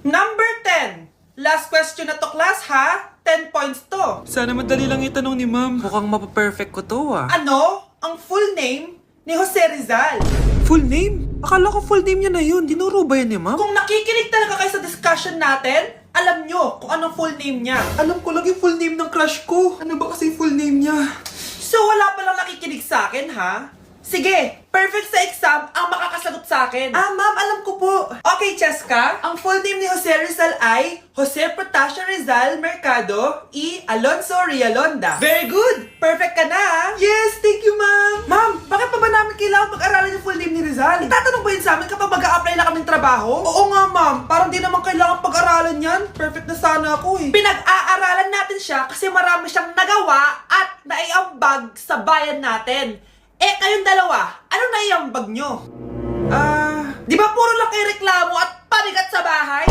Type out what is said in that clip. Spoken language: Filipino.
Number 10. Last question na to, class, ha? 10 points to. Sana madali lang itanong ni ma'am. Mukhang mapaperfect ko to Ano ang full name ni Jose Rizal? Full name? Akala ko full name niya na yun. Dinuro ba yan ni ma'am? Kung nakikinig talaga kayo sa discussion natin, alam nyo kung anong full name niya. Alam ko lang yung full name ng crush ko. Ano ba kasi full name niya? So wala palang nakikinig sa akin, ha? Sige, perfect sa exam ang makakasagot sa akin. Ma'am, alam ko po. Okay, Cheska, ang full name ni Jose Rizal ay Jose Protasio Rizal Mercado y Alonso Rialonda. Very good! Perfect ka na, ha? Yes, thank you, ma'am. Ma'am, bakit pa ba namin kailangan pag-aralan yung full name ni Rizal? Itatanong ba yun sa amin kapag mag-a-apply na kaming trabaho? Oo nga, ma'am. Parang di naman kailangan pag-aralan yan. Perfect na sana ako, eh. Pinag-aaralan natin siya kasi marami siyang nagawa at naiambag sa bayan natin. Kayong dalawa, ano naiambag nyo? Di ba puro lang kayo reklamo at panigat sa bahay?